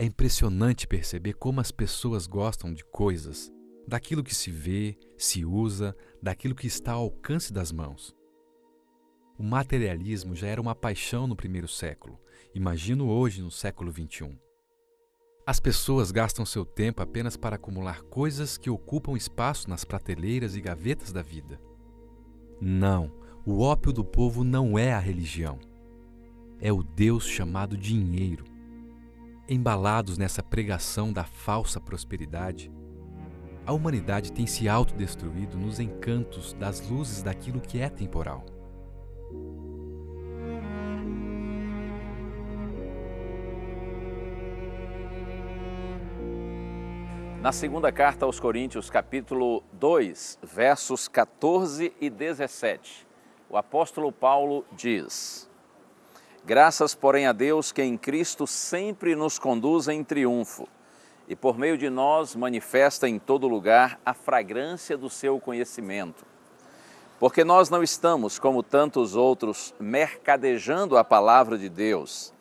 impressionante perceber como as pessoas gostam de coisas, daquilo que se vê, se usa, daquilo que está ao alcance das mãos. O materialismo já era uma paixão no primeiro século, imagino hoje no século XXI. As pessoas gastam seu tempo apenas para acumular coisas que ocupam espaço nas prateleiras e gavetas da vida. Não, o ópio do povo não é a religião. É o Deus chamado dinheiro. Embalados nessa pregação da falsa prosperidade, a humanidade tem se autodestruído nos encantos das luzes daquilo que é temporal. Na segunda carta aos Coríntios, capítulo 2, versos 14 e 17, o apóstolo Paulo diz: Graças, porém, a Deus que em Cristo sempre nos conduz em triunfo e por meio de nós manifesta em todo lugar a fragrância do seu conhecimento. Porque nós não estamos, como tantos outros, mercadejando a palavra de Deus.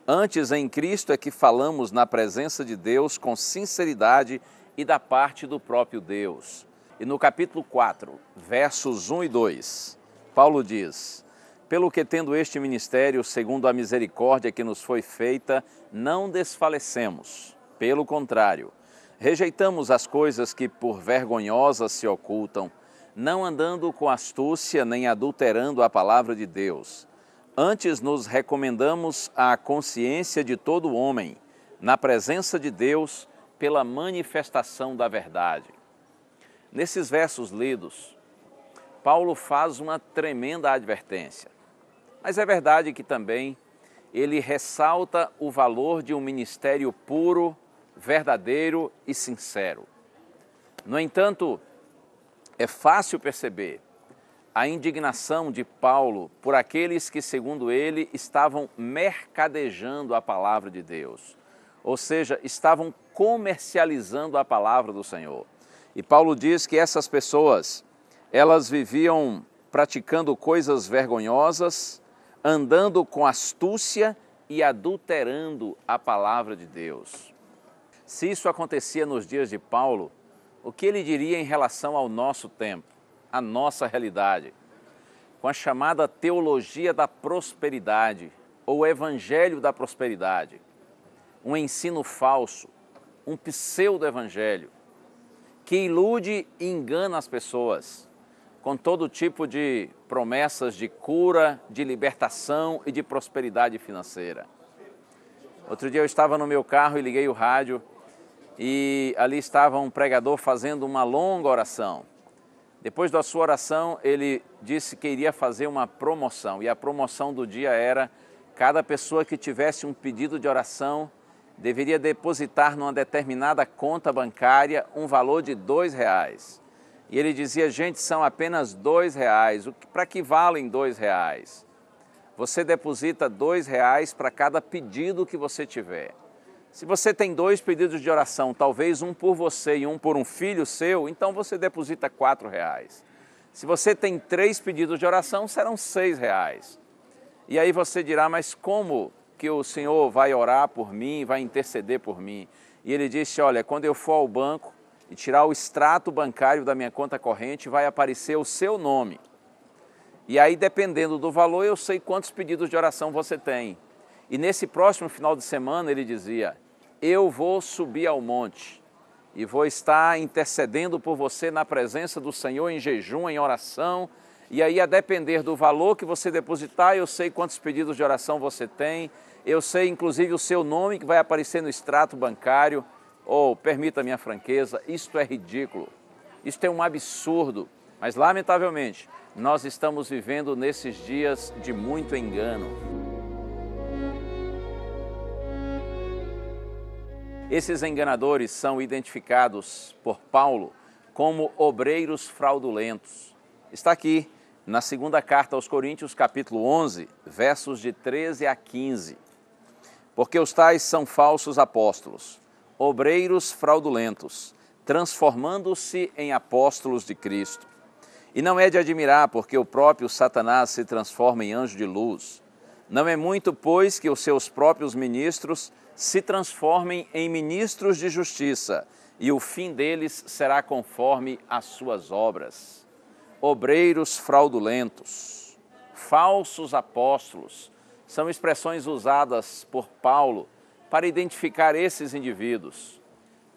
Antes, em Cristo é que falamos na presença de Deus com sinceridade e da parte do próprio Deus. E no capítulo 4, versos 1 e 2, Paulo diz: Pelo que tendo este ministério, segundo a misericórdia que nos foi feita, não desfalecemos. Pelo contrário, rejeitamos as coisas que por vergonhosas se ocultam, não andando com astúcia nem adulterando a palavra de Deus. Antes nos recomendamos à consciência de todo homem, na presença de Deus, pela manifestação da verdade. Nesses versos lidos, Paulo faz uma tremenda advertência. Mas é verdade que também ele ressalta o valor de um ministério puro, verdadeiro e sincero. No entanto, é fácil perceber a indignação de Paulo por aqueles que, segundo ele, estavam mercadejando a palavra de Deus, ou seja, estavam comercializando a palavra do Senhor. E Paulo diz que essas pessoas, elas viviam praticando coisas vergonhosas, andando com astúcia e adulterando a palavra de Deus. Se isso acontecia nos dias de Paulo, o que ele diria em relação ao nosso tempo, à nossa realidade, com a chamada teologia da prosperidade, ou evangelho da prosperidade, um ensino falso, um pseudo-evangelho, que ilude e engana as pessoas, com todo tipo de promessas de cura, de libertação e de prosperidade financeira. Outro dia eu estava no meu carro e liguei o rádio e ali estava um pregador fazendo uma longa oração. Depois da sua oração, ele disse que iria fazer uma promoção e a promoção do dia era: cada pessoa que tivesse um pedido de oração deveria depositar numa determinada conta bancária um valor de R$2. E ele dizia: gente, são apenas R$2. Para que valem R$2? Você deposita R$2 para cada pedido que você tiver. Se você tem 2 pedidos de oração, talvez um por você e um por um filho seu, então você deposita R$4. Se você tem 3 pedidos de oração, serão R$6. E aí você dirá: mas como que o Senhor vai orar por mim, vai interceder por mim? E ele disse: olha, quando eu for ao banco e tirar o extrato bancário da minha conta corrente, vai aparecer o seu nome. E aí, dependendo do valor, eu sei quantos pedidos de oração você tem. E nesse próximo final de semana, ele dizia: eu vou subir ao monte e vou estar intercedendo por você na presença do Senhor em jejum, em oração. E aí, a depender do valor que você depositar, eu sei quantos pedidos de oração você tem, eu sei inclusive o seu nome que vai aparecer no extrato bancário. Oh, permita a minha franqueza, isto é ridículo, isto é um absurdo, mas lamentavelmente nós estamos vivendo nesses dias de muito engano. Esses enganadores são identificados por Paulo como obreiros fraudulentos. Está aqui na segunda carta aos Coríntios, capítulo 11, versos de 13 a 15. Porque os tais são falsos apóstolos, obreiros fraudulentos, transformando-se em apóstolos de Cristo. E não é de admirar, porque o próprio Satanás se transforma em anjo de luz. Não é muito, pois, que os seus próprios ministros se transformem em ministros de justiça, e o fim deles será conforme as suas obras. Obreiros fraudulentos, falsos apóstolos, são expressões usadas por Paulo para identificar esses indivíduos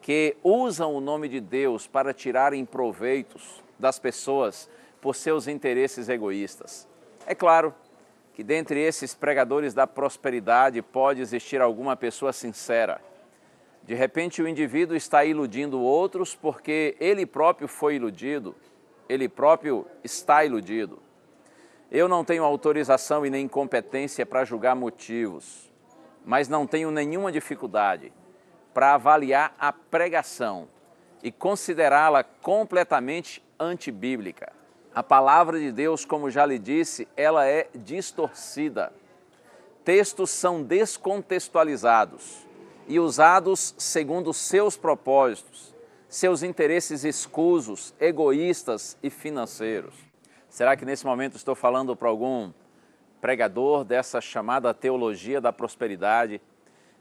que usam o nome de Deus para tirarem proveitos das pessoas por seus interesses egoístas. É claro que dentre esses pregadores da prosperidade pode existir alguma pessoa sincera. De repente o indivíduo está iludindo outros porque ele próprio foi iludido, ele próprio está iludido. Eu não tenho autorização e nem competência para julgar motivos, mas não tenho nenhuma dificuldade para avaliar a pregação e considerá-la completamente antibíblica. A palavra de Deus, como já lhe disse, ela é distorcida. Textos são descontextualizados e usados segundo seus propósitos, seus interesses escusos, egoístas e financeiros. Será que nesse momento estou falando para algum pregador dessa chamada teologia da prosperidade?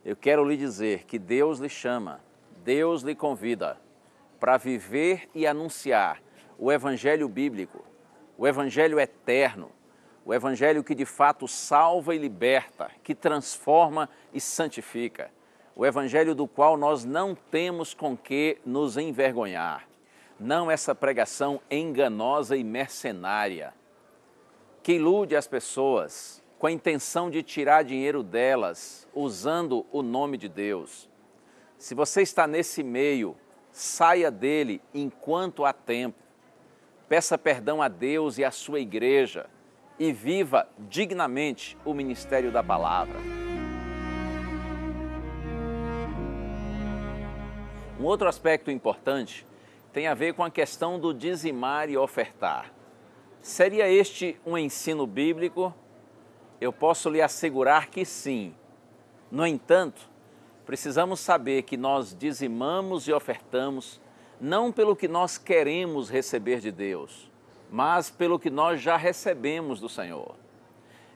Eu quero lhe dizer que Deus lhe chama, Deus lhe convida para viver e anunciar o Evangelho bíblico, o Evangelho eterno, o Evangelho que de fato salva e liberta, que transforma e santifica, o Evangelho do qual nós não temos com que nos envergonhar. Não essa pregação enganosa e mercenária, que ilude as pessoas com a intenção de tirar dinheiro delas, usando o nome de Deus. Se você está nesse meio, saia dele enquanto há tempo. Peça perdão a Deus e à sua igreja e viva dignamente o ministério da palavra. Um outro aspecto importante tem a ver com a questão do dizimar e ofertar. Seria este um ensino bíblico? Eu posso lhe assegurar que sim. No entanto, precisamos saber que nós dizimamos e ofertamos não pelo que nós queremos receber de Deus, mas pelo que nós já recebemos do Senhor.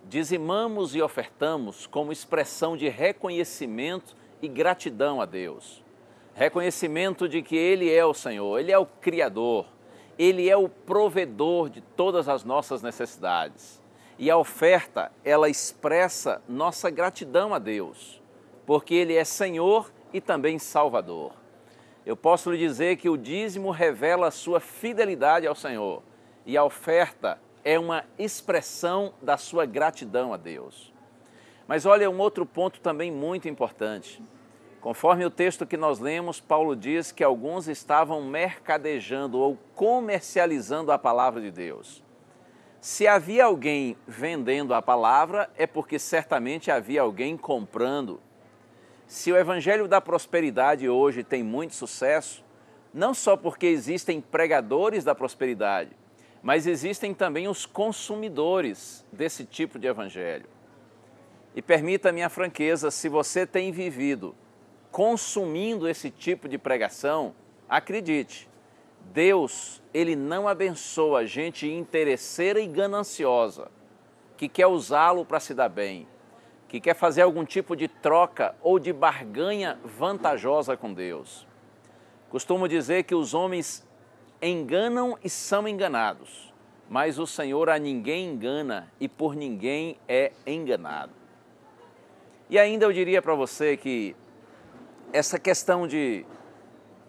Dizimamos e ofertamos como expressão de reconhecimento e gratidão a Deus. Reconhecimento de que Ele é o Senhor, Ele é o Criador, Ele é o provedor de todas as nossas necessidades. E a oferta, ela expressa nossa gratidão a Deus, porque Ele é Senhor e também Salvador. Eu posso lhe dizer que o dízimo revela a sua fidelidade ao Senhor e a oferta é uma expressão da sua gratidão a Deus. Mas olha, um outro ponto também muito importante. Conforme o texto que nós lemos, Paulo diz que alguns estavam mercadejando ou comercializando a palavra de Deus. Se havia alguém vendendo a palavra, é porque certamente havia alguém comprando. Se o Evangelho da prosperidade hoje tem muito sucesso, não só porque existem pregadores da prosperidade, mas existem também os consumidores desse tipo de Evangelho. E permita-me a franqueza, se você tem vivido consumindo esse tipo de pregação, acredite, Deus, Ele não abençoa gente interesseira e gananciosa, que quer usá-lo para se dar bem, que quer fazer algum tipo de troca ou de barganha vantajosa com Deus. Costumo dizer que os homens enganam e são enganados, mas o Senhor a ninguém engana e por ninguém é enganado. E ainda eu diria para você que essa questão de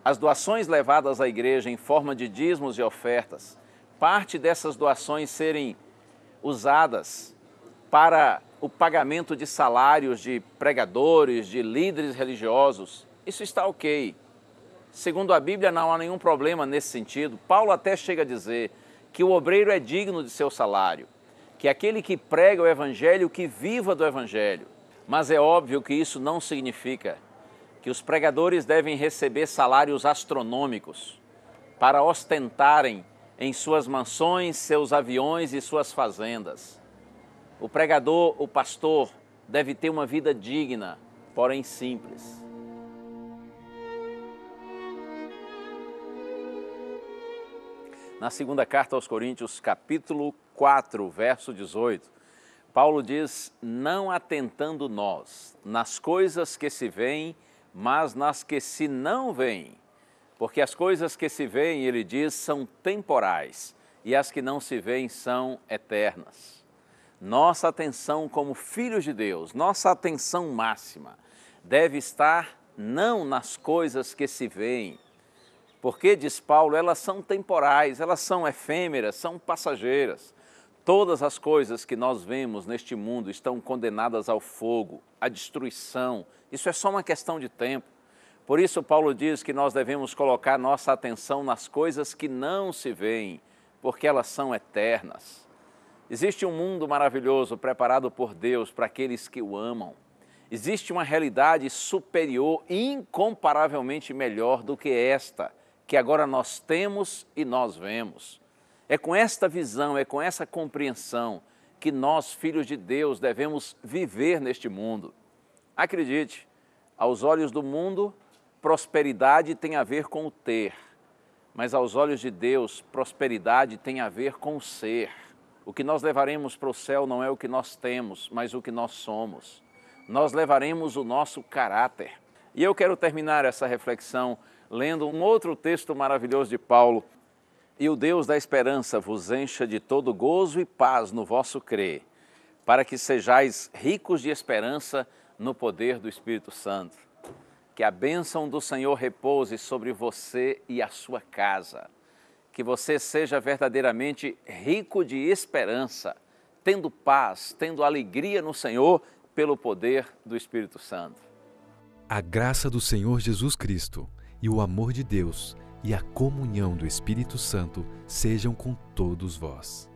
as doações levadas à igreja em forma de dízimos e ofertas, parte dessas doações serem usadas para o pagamento de salários de pregadores, de líderes religiosos, isso está ok. Segundo a Bíblia, não há nenhum problema nesse sentido. Paulo até chega a dizer que o obreiro é digno de seu salário, que aquele que prega o Evangelho, que viva do Evangelho. Mas é óbvio que isso não significa que os pregadores devem receber salários astronômicos para ostentarem em suas mansões, seus aviões e suas fazendas. O pregador, o pastor, deve ter uma vida digna, porém simples. Na segunda carta aos Coríntios, capítulo 4, verso 18, Paulo diz, não atentando nós nas coisas que se veem, mas nas que se não veem. Porque as coisas que se veem, ele diz, são temporais, e as que não se veem são eternas. Nossa atenção como filhos de Deus, nossa atenção máxima, deve estar não nas coisas que se veem, porque, diz Paulo, elas são temporais, elas são efêmeras, são passageiras. Todas as coisas que nós vemos neste mundo estão condenadas ao fogo, à destruição. Isso é só uma questão de tempo. Por isso, Paulo diz que nós devemos colocar nossa atenção nas coisas que não se veem, porque elas são eternas. Existe um mundo maravilhoso preparado por Deus para aqueles que o amam. Existe uma realidade superior e incomparavelmente melhor do que esta, que agora nós temos e nós vemos. É com esta visão, é com essa compreensão que nós, filhos de Deus, devemos viver neste mundo. Acredite, aos olhos do mundo, prosperidade tem a ver com o ter, mas aos olhos de Deus, prosperidade tem a ver com o ser. O que nós levaremos para o céu não é o que nós temos, mas o que nós somos. Nós levaremos o nosso caráter. E eu quero terminar essa reflexão lendo um outro texto maravilhoso de Paulo. E o Deus da esperança vos encha de todo gozo e paz no vosso crer, para que sejais ricos de esperança no poder do Espírito Santo. Que a bênção do Senhor repouse sobre você e a sua casa. Que você seja verdadeiramente rico de esperança, tendo paz, tendo alegria no Senhor pelo poder do Espírito Santo. A graça do Senhor Jesus Cristo e o amor de Deus e a comunhão do Espírito Santo sejam com todos vós.